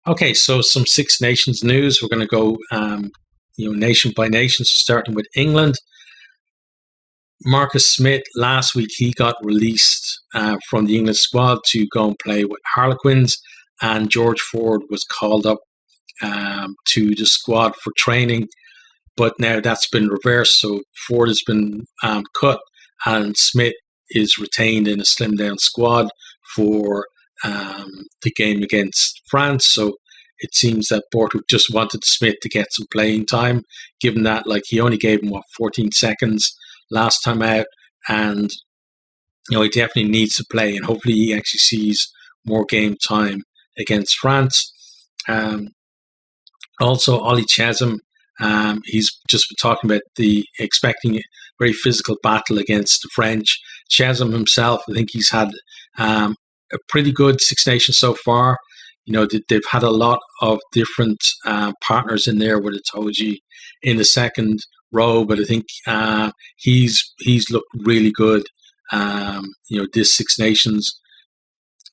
Okay, so some Six Nations news. We're going to go, nation by nation. So starting with England, Marcus Smith last week he got released from the England squad to go and play with Harlequins, and George Ford was called up to the squad for training. But now that's been reversed. So Ford has been cut, and Smith is retained in a slimmed down squad for the game against France. So it seems that Borthwick just wanted Smith to get some playing time, given that he only gave him 14 seconds last time out, and he definitely needs to play, and hopefully he actually sees more game time against France. Also, Ollie Chesham, he's just been talking about expecting a very physical battle against the French. Chesham himself, I think he's had a pretty good Six Nations so far. They've had a lot of different partners in there with Itoje in the second row, but I think he's looked really good. This Six Nations.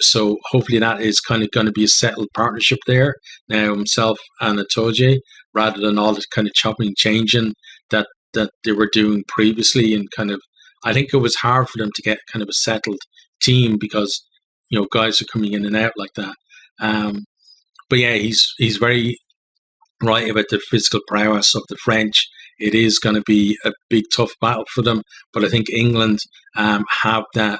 So hopefully that is kind of going to be a settled partnership there now, himself and Itoje, rather than all this kind of chopping and changing that they were doing previously. And I think it was hard for them to get kind of a settled team because guys are coming in and out like that. But yeah, he's very right about the physical prowess of the French. It is going to be a big, tough battle for them. But I think England have that,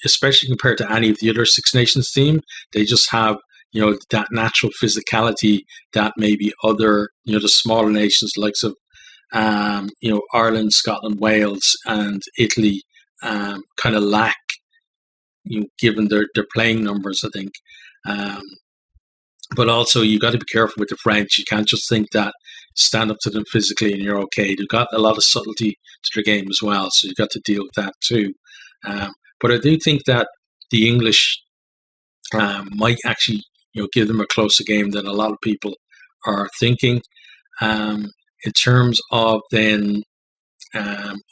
especially compared to any of the other Six Nations team. They just have that natural physicality that maybe other the smaller nations likes of Ireland, Scotland, Wales, and Italy kind of lack. Given their playing numbers, I think. But also, you got to be careful with the French. You can't just think that stand up to them physically and you're okay. They've got a lot of subtlety to their game as well, so you've got to deal with that too. But I do think that the English might actually, give them a closer game than a lot of people are thinking. In terms of then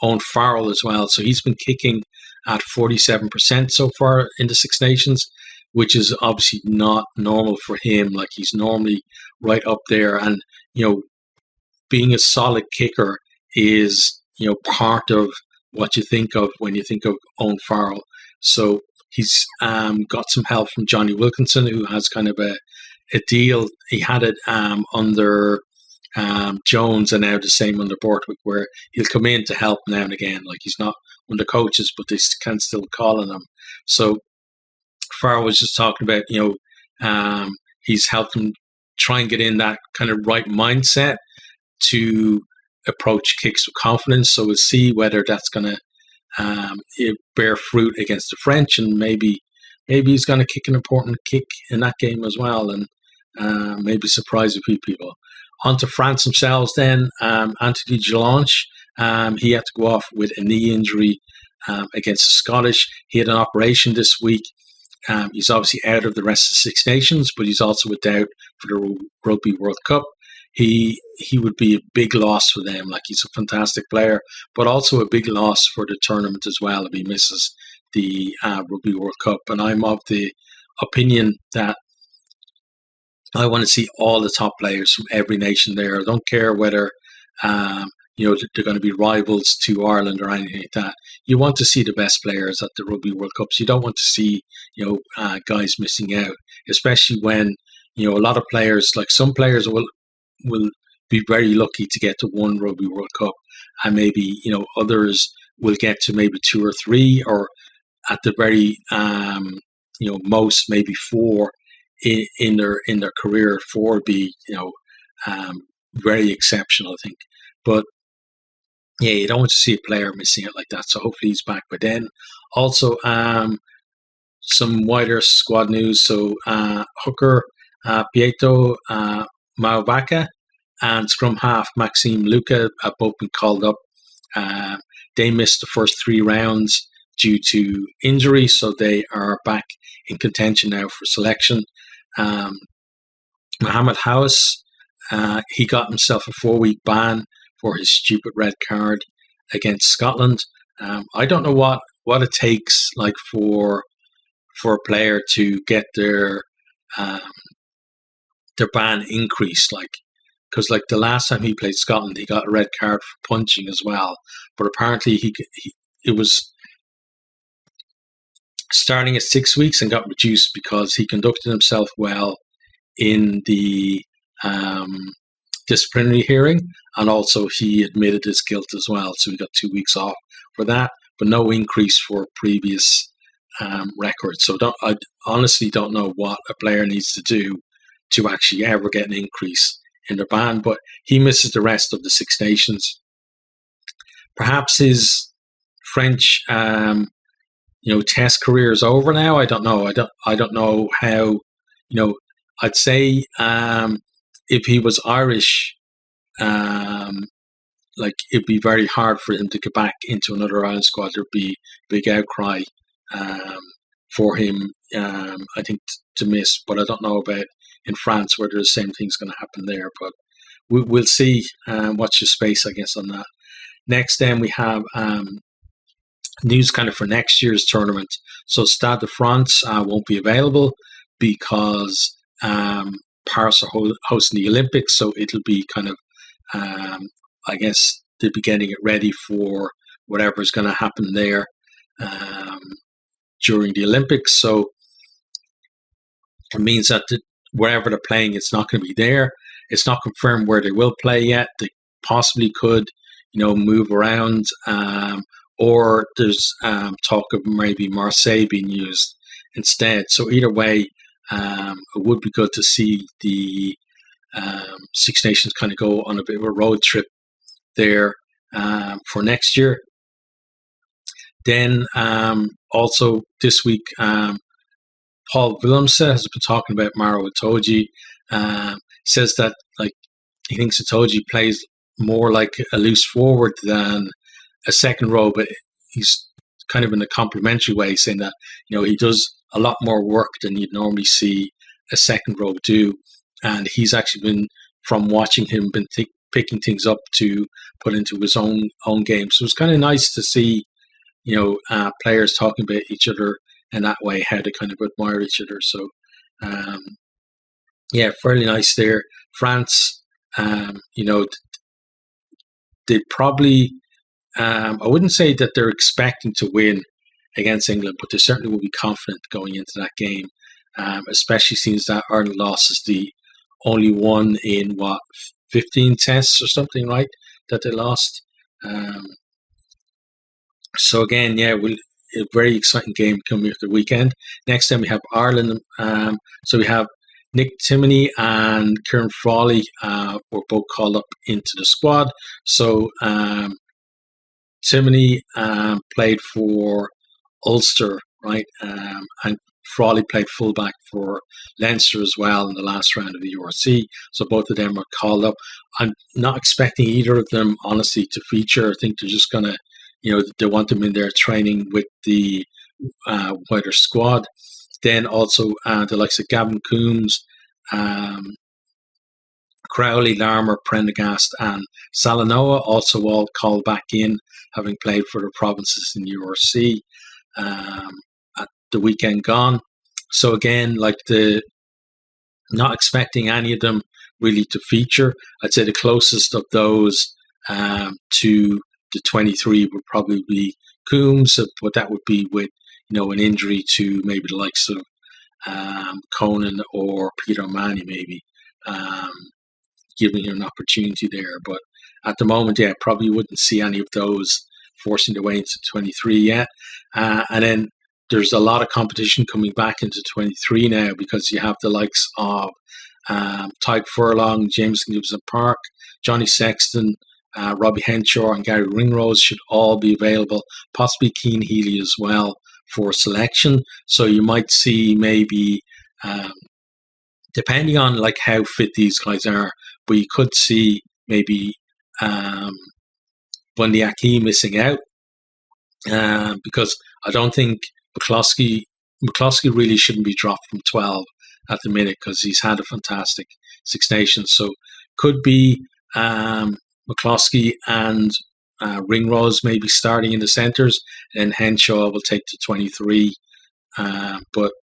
Owen Farrell as well, so he's been kicking at 47% so far in the Six Nations, which is obviously not normal for him. He's normally right up there, and being a solid kicker is part of what you think of when you think of Owen Farrell. So he's got some help from Johnny Wilkinson, who has kind of a deal. He had it under Jones, and now the same under Borthwick, where he'll come in to help now and again. He's not one of the coaches, but they can still call on him. So Farrell was just talking about, he's helped him try and get in that kind of right mindset to approach kicks with confidence. So we'll see whether that's going to bear fruit against the French, and maybe he's going to kick an important kick in that game as well, and maybe surprise a few people. On to France themselves then. Anthony Delange, he had to go off with a knee injury against the Scottish. He had an operation this week. He's obviously out of the rest of the Six Nations, but he's also without for the Rugby World Cup. He would be a big loss for them. He's a fantastic player, but also a big loss for the tournament as well if he misses the Rugby World Cup. And I'm of the opinion that I want to see all the top players from every nation there. I don't care whether they're going to be rivals to Ireland or anything like that. You want to see the best players at the Rugby World Cups. You don't want to see guys missing out, especially when a lot of players, some players will be very lucky to get to one Rugby World Cup, and maybe others will get to maybe 2 or 3, or at the very most maybe 4 in their career. 4 would be very exceptional, I think. But yeah, you don't want to see a player missing out like that. So hopefully he's back by then. Also, some wider squad news. So hooker Pietro Mauvaka and scrum half Maxime Luca have both been called up. They missed the first 3 rounds due to injury, so they are back in contention now for selection. Mohamed House, he got himself a 4-week ban for his stupid red card against Scotland. I don't know what it takes for a player to get their um, their ban increased, because the last time he played Scotland, he got a red card for punching as well. But apparently it was starting at 6 weeks and got reduced because he conducted himself well in the disciplinary hearing, and also he admitted his guilt as well. So he got 2 weeks off for that, but no increase for previous records. So I honestly don't know what a player needs to do to actually ever get an increase in their ban, but he misses the rest of the Six Nations. Perhaps his French Test career is over now. I don't know. I don't know how. I'd say if he was Irish, it'd be very hard for him to get back into another Ireland squad. There'd be big outcry for him. I think to miss, but I don't know about in France whether the same thing's going to happen there. But we'll see. Watch your space, I guess, on that. Next, then we have news kind of for next year's tournament. So Stade de France won't be available because Paris are hosting the Olympics. So it'll be kind of, I guess, they'll be getting it ready for whatever is going to happen there during the Olympics. So it means that wherever they're playing, it's not going to be there. It's not confirmed where they will play yet. They possibly could, move around. Or there's talk of maybe Marseille being used instead. So either way, it would be good to see the Six Nations kind of go on a bit of a road trip there for next year. Then also this week, Paul Willemse has been talking about Maro Itoje. Says that he thinks Itoje plays more like a loose forward than a second row, but he's kind of in a complimentary way, saying that he does a lot more work than you'd normally see a second row do, and he's actually been, from watching him, been picking things up to put into his own game. So it's kind of nice to see players talking about each other in that way, how they kind of admire each other. So fairly nice there. France, they probably. I wouldn't say that they're expecting to win against England, but they certainly will be confident going into that game, especially since that Ireland loss is the only one in 15 tests or something, right, that they lost. So again, a very exciting game coming up the weekend. Next time we have Ireland. So we have Nick Timoney and Kieran Frawley were both called up into the squad. So Timoney played for Ulster, right? And Frawley played fullback for Leinster as well in the last round of the URC. So both of them are called up. I'm not expecting either of them, honestly, to feature. I think they're just going to, they want them in there training with the wider squad. Then also the likes of Gavin Coombs, Crowley, Larmour, Prendergast and Salanoa also all called back in, having played for the provinces in URC at the weekend gone. So again, not expecting any of them really to feature. I'd say the closest of those to the 23 would probably be Coombs, but that would be with an injury to maybe the likes of Conan or Peter O'Mahony maybe. Giving him an opportunity there, but at the moment, probably wouldn't see any of those forcing their way into 23 yet. And then there's a lot of competition coming back into 23 now because you have the likes of Tyke Furlong, Jameson Gibson Park, Johnny Sexton, Robbie Henshaw, and Gary Ringrose should all be available. Possibly Keane Healy as well for selection. So you might see maybe. Depending on how fit these guys are, but you could see maybe Bundy Aki missing out because I don't think McCloskey really shouldn't be dropped from 12 at the minute because he's had a fantastic Six Nations. So could be McCloskey and Ringrose maybe starting in the centres, and Henshaw will take to 23. But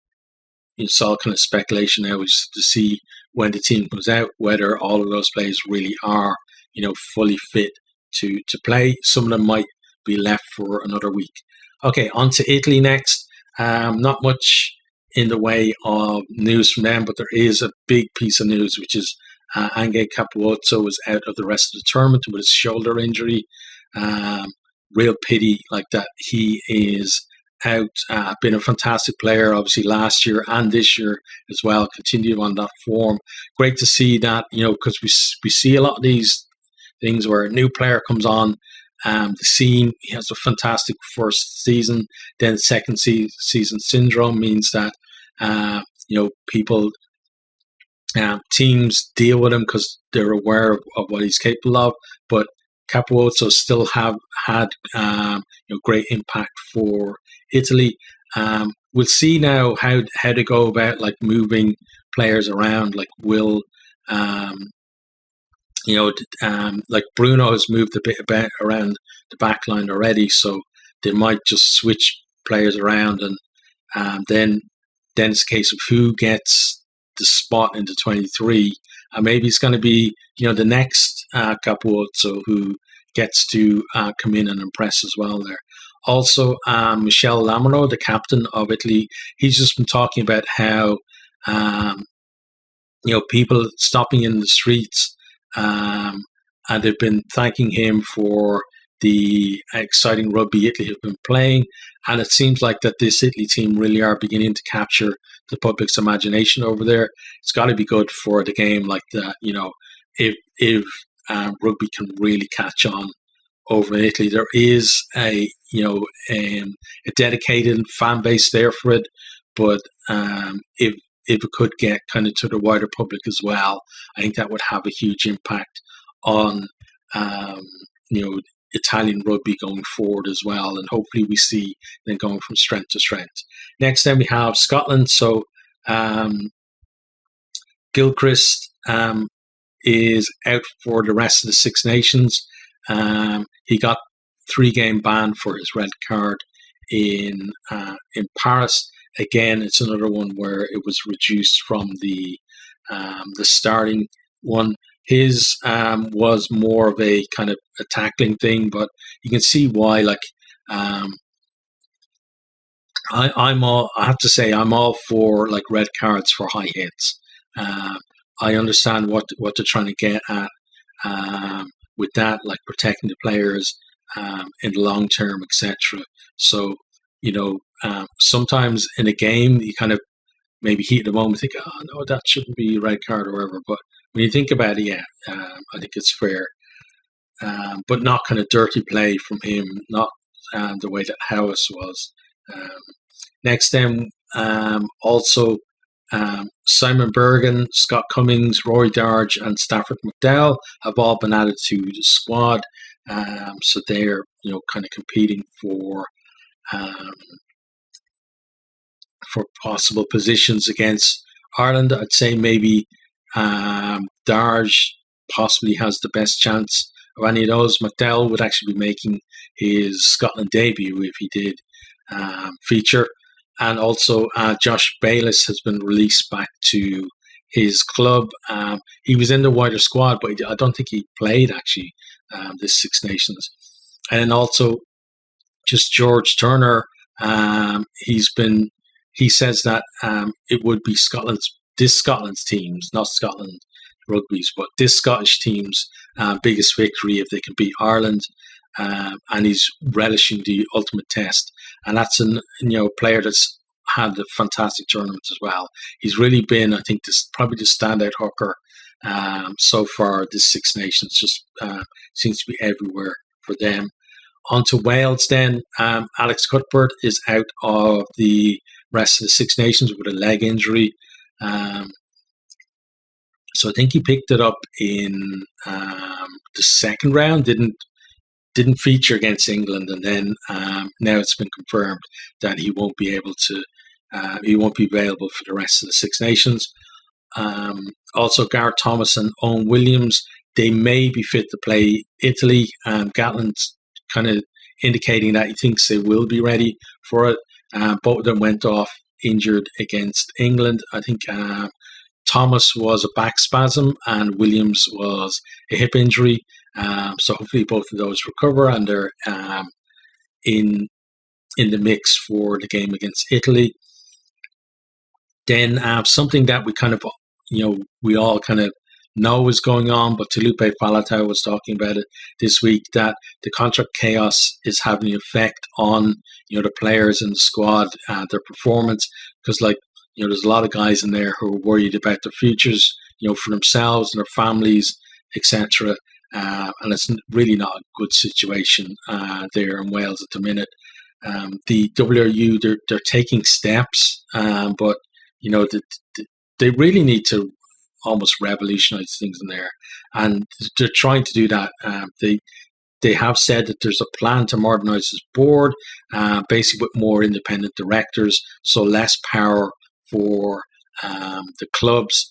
it's all kind of speculation now, is to see when the team comes out whether all of those players really are, fully fit to play. Some of them might be left for another week. Okay, on to Italy next. Not much in the way of news from them, but there is a big piece of news, which is Ange Capuozzo was out of the rest of the tournament with his shoulder injury. Real pity like that. He is out. Been a fantastic player, obviously, last year and this year as well. Continue on that form. Great to see that, because we see a lot of these things where a new player comes on the scene. He has a fantastic first season. Then second season syndrome means that, people, teams deal with him because they're aware of what he's capable of. But Capuozzo still have had great impact for Italy. We'll see now how to go about like moving players around. Like like Bruno has moved a bit about around the back line already, so they might just switch players around, and then it's a case of who gets the spot into 23, and maybe it's going to be the next Capuozzo who gets to come in and impress as well there. Also, Michel Lamuro, the captain of Italy, he's just been talking about how people stopping in the streets, and they've been thanking him for the exciting rugby Italy have been playing. And it seems like that this Italy team really are beginning to capture the public's imagination over there. It's got to be good for the game like that, if rugby can really catch on over in Italy. There is a dedicated fan base there for it, but if it could get kind of to the wider public as well, I think that would have a huge impact on Italian rugby going forward as well, and hopefully we see them going from strength to strength. Next, then we have Scotland. So Gilchrist is out for the rest of the Six Nations. He got 3-game ban for his red card in Paris. Again, it's another one where it was reduced from the starting one. His was more of a kind of a tackling thing, but you can see why. Like, I have to say, I'm all for like red cards for high hits. I understand what they're trying to get at with that, like protecting the players in the long term, etc. So, sometimes in a game, you kind of maybe heat of the moment, think, oh no, that shouldn't be a red card or whatever. But when you think about it, I think it's fair. But not kind of dirty play from him, not the way that Howes was. Next, then, also Simon Bergen, Scott Cummings, Rory Darge, and Stafford McDowell have all been added to the squad. So they're kind of competing for possible positions against Ireland. I'd say maybe Darge possibly has the best chance of any of those. McDowell would actually be making his Scotland debut if he did feature. And also Josh Bayliss has been released back to his club. He was in the wider squad, but I don't think he played actually this Six Nations. And then also just George Turner, he says that it would be this Scotland's teams, not Scotland Rugby's, but this Scottish team's biggest victory if they can beat Ireland. And he's relishing the ultimate test. And that's a player that's had a fantastic tournament as well. He's really been, I think, probably the standout hooker so far. This Six Nations just seems to be everywhere for them. On to Wales then. Alex Cuthbert is out of the rest of the Six Nations with a leg injury. So I think he picked it up in the second round, didn't feature against England, and then now it's been confirmed that he won't be available for the rest of the Six Nations. Also, Gareth Thomas and Owen Williams, they may be fit to play Italy. Gatland's kind of indicating that he thinks they will be ready for it. Both of them went off injured against England. I think Thomas was a back spasm and Williams was a hip injury. So hopefully both of those recover and they're in the mix for the game against Italy. Then something that we kind of, we all kind of know is going on, but Talupe Falatau was talking about it this week, that the contract chaos is having an effect on, the players in the squad, their performance, because there's a lot of guys in there who are worried about their futures, for themselves and their families, etc. And it's really not a good situation there in Wales at the minute. The WRU, they're taking steps, but they really need to almost revolutionize things in there, and they're trying to do that. They have said that there's a plan to modernize this board, basically with more independent directors, so less power for the clubs.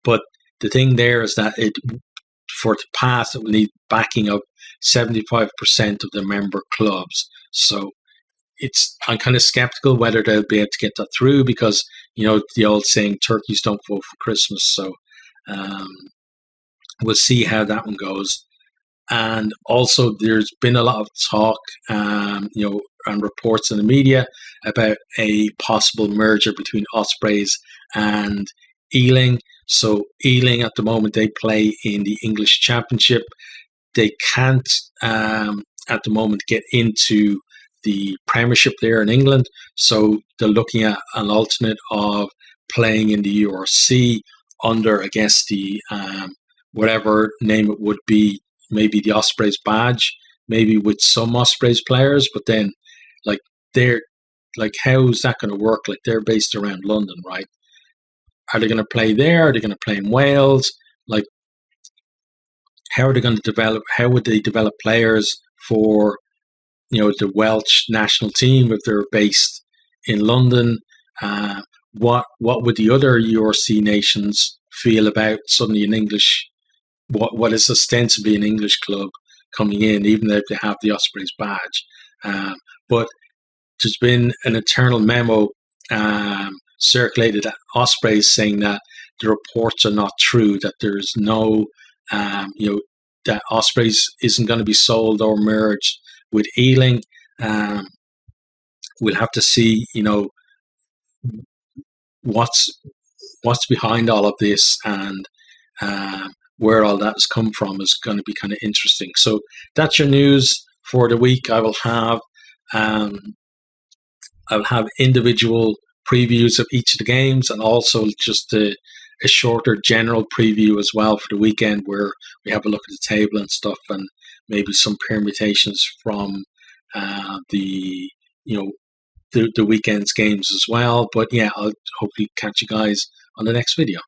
But the thing there is that for it to pass, it will need backing of 75% of the member clubs. So I'm kind of skeptical whether they'll be able to get that through, because the old saying, turkeys don't vote for Christmas. So we'll see how that one goes. And also there's been a lot of talk and reports in the media about a possible merger between Ospreys and Ealing. So Ealing at the moment, they play in the English Championship. They can't at the moment get into the Premiership there in England, so they're looking at an alternate of playing in the URC under, I guess, the whatever name it would be, maybe the Ospreys badge, maybe with some Ospreys players, but then how's that going to work? They're based around London, right? Are they going to play there? Are they going to play in Wales? How are they going to develop? How would they develop players for the Welsh national team if they're based in London? What would the other URC nations feel about suddenly an English, what is ostensibly an English club coming in, even though they have the Ospreys badge? But there's been an internal memo circulated at Ospreys saying that the reports are not true, that there's no, that Ospreys isn't going to be sold or merged with Ealing. We'll have to see, what's behind all of this, and where all that has come from is going to be kind of interesting. So that's your news for the week. I will have individual previews of each of the games, and also just a shorter general preview as well for the weekend, where we have a look at the table and stuff, and maybe some permutations from the weekend's games as well. But yeah, I'll hopefully catch you guys on the next video.